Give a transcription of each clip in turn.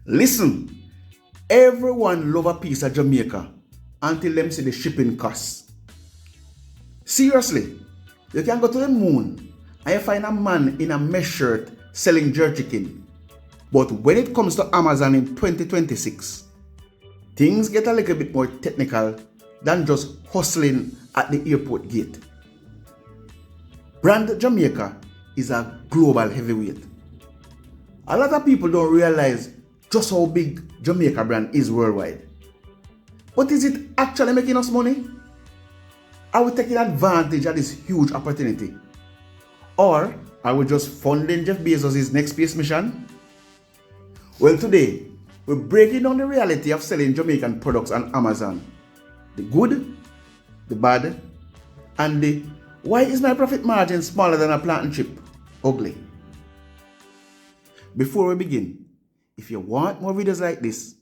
Listen, everyone love a piece of Jamaica until them see the shipping costs. Seriously, you can go to the moon and you find a man in a mesh shirt selling jerk chicken. But when it comes to Amazon in 2026, things get a little bit more technical than just hustling at the airport gate. Brand Jamaica is a global heavyweight. A lot of people don't realize just how big Jamaica brand is worldwide. But is it actually making us money? Are we taking advantage of this huge opportunity? Or are we just funding Jeff Bezos' next space mission? Well, today, we're breaking down the reality of selling Jamaican products on Amazon. The good, the bad, and the why is my profit margin smaller than a plantain chip ugly? Before we begin, if you want more videos like this,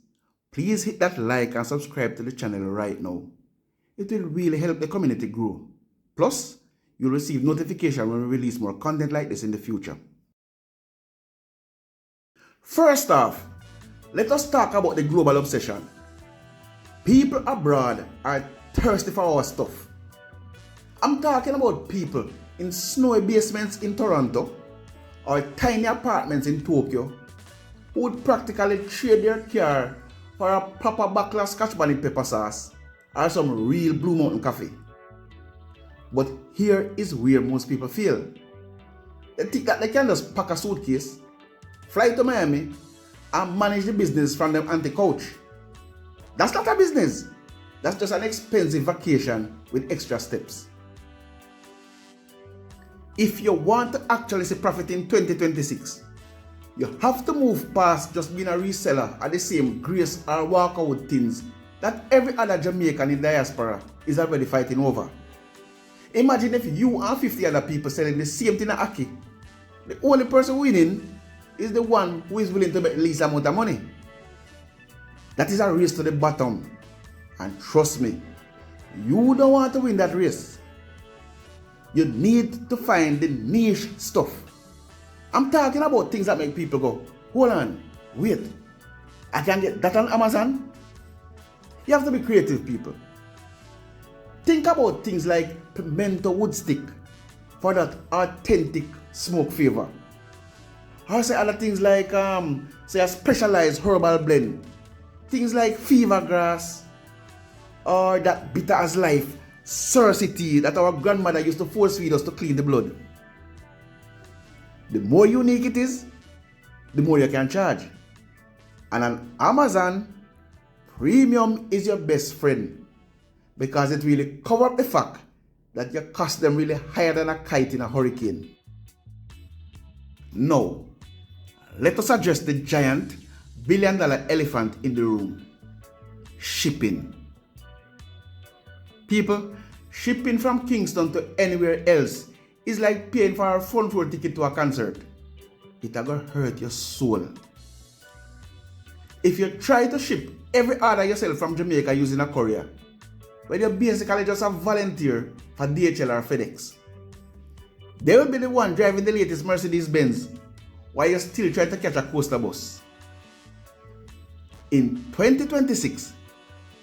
please hit that like and subscribe to the channel right now. It will really help the community grow. Plus, you'll receive notification when we release more content like this in the future. First off, let us talk about the global obsession. People abroad are thirsty for our stuff. I'm talking about people in snowy basements in Toronto or tiny apartments in Tokyo who would practically trade their car for a proper bottle of Scotch bonnet pepper sauce or some real Blue Mountain coffee. But here is where most people fail. They think that they can just pack a suitcase, fly to Miami, and manage the business from them empty couch. That's not a business. That's just an expensive vacation with extra steps. If you want to actually see profit in 2026, you have to move past just being a reseller at the same grace or walkout things that every other Jamaican in diaspora is already fighting over. Imagine if you and 50 other people selling the same thing at Aki. The only person winning is the one who is willing to bet the least amount of money. That is a race to the bottom. And trust me, you don't want to win that race. You need to find the niche stuff. I'm talking about things that make people go, hold on, wait, I can get that on Amazon? You have to be creative, people. Think about things like pimento wood stick for that authentic smoke flavor. Or say other things like say a specialized herbal blend. Things like fever grass or that bitter as life Cersei tea that our grandmother used to force feed us to clean the blood. The more unique it is, the more you can charge. And on Amazon, premium is your best friend because it really covers up the fact that you cost them really higher than a kite in a hurricane. Now, let us address the giant billion-dollar elephant in the room: shipping. People, shipping from Kingston to anywhere else is like paying for a front row ticket to a concert. It's gonna hurt your soul. If you try to ship every order yourself from Jamaica using a courier, well, you're basically just a volunteer for DHL or FedEx. They will be the one driving the latest Mercedes-Benz while you're still trying to catch a coaster bus. In 2026,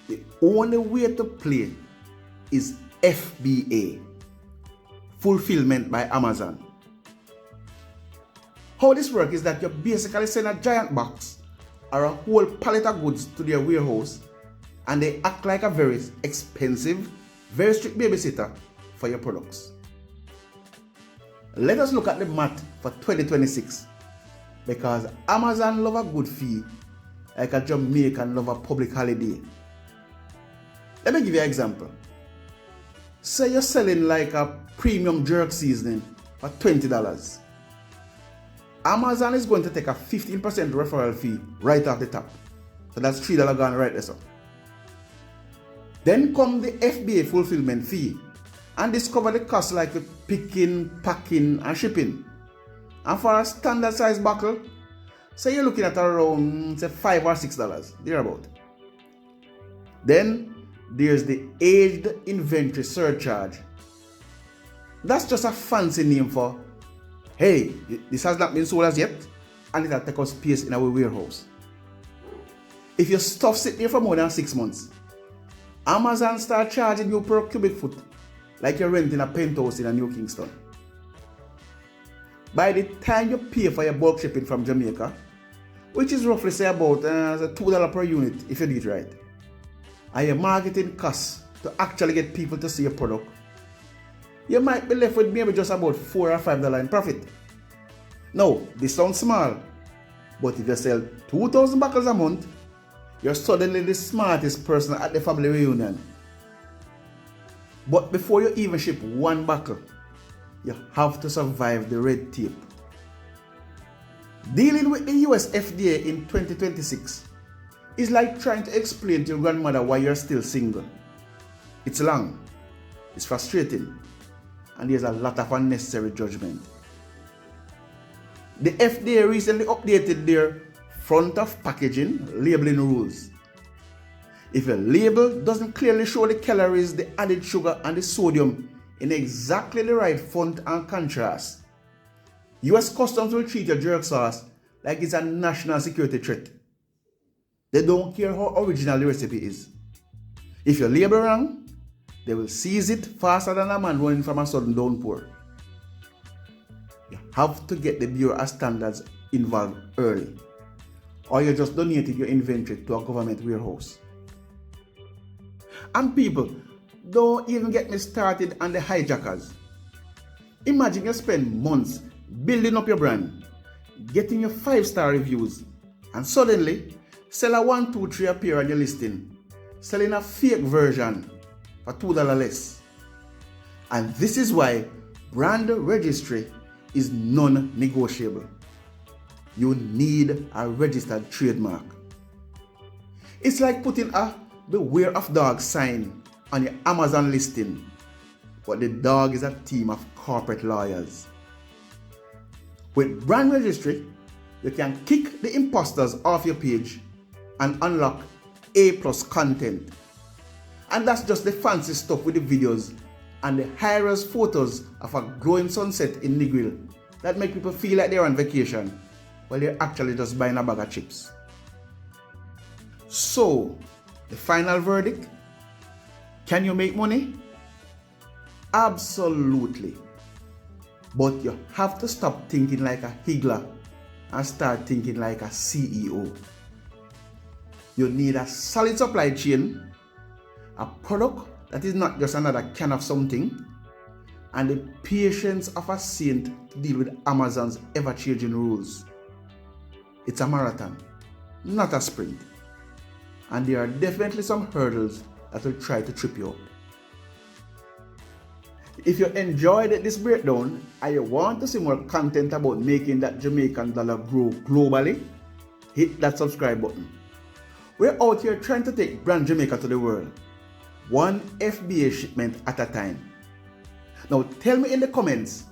the only way to play is FBA, Fulfillment by Amazon. How this works is that you basically send a giant box or a whole pallet of goods to their warehouse, and they act like a very expensive, very strict babysitter for your products. Let us look at the math for 2026, because Amazon love a good fee like a Jamaican love a public holiday. Let me give you an example. Say you're selling like a premium jerk seasoning for $20. Amazon is going to take a 15% referral fee right off the top. So that's $3 gone right there. So. Then come the FBA fulfillment fee, and this covers the cost like the picking, packing, and shipping. And for a standard size bottle, say you're looking at around say $5 or $6, thereabout. Then there's the aged inventory surcharge. That's just a fancy name for, hey, this has not been sold as yet, and it will take up space in our warehouse. If your stuff sit there for more than 6 months, Amazon start charging you per cubic foot like you're renting a penthouse in a New Kingston. By the time you pay for your bulk shipping from Jamaica, which is roughly say about $2 per unit if you do it right, and your marketing costs to actually get people to see your product, you might be left with maybe just about $4 or $5 in profit. Now, this sounds small, but if you sell 2,000 bottles a month, you're suddenly the smartest person at the family reunion. But before you even ship one bottle, you have to survive the red tape. Dealing with the US FDA in 2026 is like trying to explain to your grandmother why you're still single. It's long, it's frustrating, and there's a lot of unnecessary judgment. The FDA recently updated their front of packaging labeling rules. If your label doesn't clearly show the calories, the added sugar, and the sodium in exactly the right font and contrast, US Customs will treat your jerk sauce like it's a national security threat. They don't care how original the recipe is. If you label wrong, they will seize it faster than a man running from a sudden downpour. You have to get the Bureau of Standards involved early, or you just donated your inventory to a government warehouse. And people, don't even get me started on the hijackers. Imagine you spend months building up your brand, getting your 5-star reviews, and suddenly sell a 1, 2, 3 appear on your listing, selling a fake version for $2 less. And this is why brand registry is non-negotiable. You need a registered trademark. It's like putting a "Beware of Dogs" sign on your Amazon listing, but the dog is a team of corporate lawyers. With brand registry, you can kick the imposters off your page and unlock A+ content. And that's just the fancy stuff with the videos and the high-res photos of a glowing sunset in Negril that make people feel like they're on vacation while they're actually just buying a bag of chips. So, the final verdict? Can you make money? Absolutely. But you have to stop thinking like a higgler and start thinking like a CEO. You need a solid supply chain, a product that is not just another can of something, and the patience of a saint to deal with Amazon's ever-changing rules. It's a marathon, not a sprint. And there are definitely some hurdles that will try to trip you up. If you enjoyed this breakdown and you want to see more content about making that Jamaican dollar grow globally, hit that subscribe button. We're out here trying to take brand Jamaica to the world, one FBA shipment at a time. Now tell me in the comments,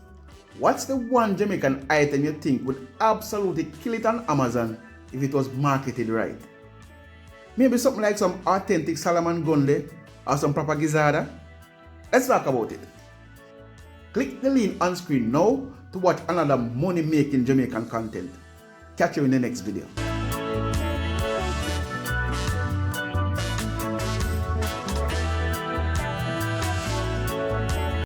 what's the one Jamaican item you think would absolutely kill it on Amazon if it was marketed right? Maybe something like some authentic Salaman Gunde or some proper gizzada? Let's talk about it. Click the link on screen now to watch another money-making Jamaican content. Catch you in the next video.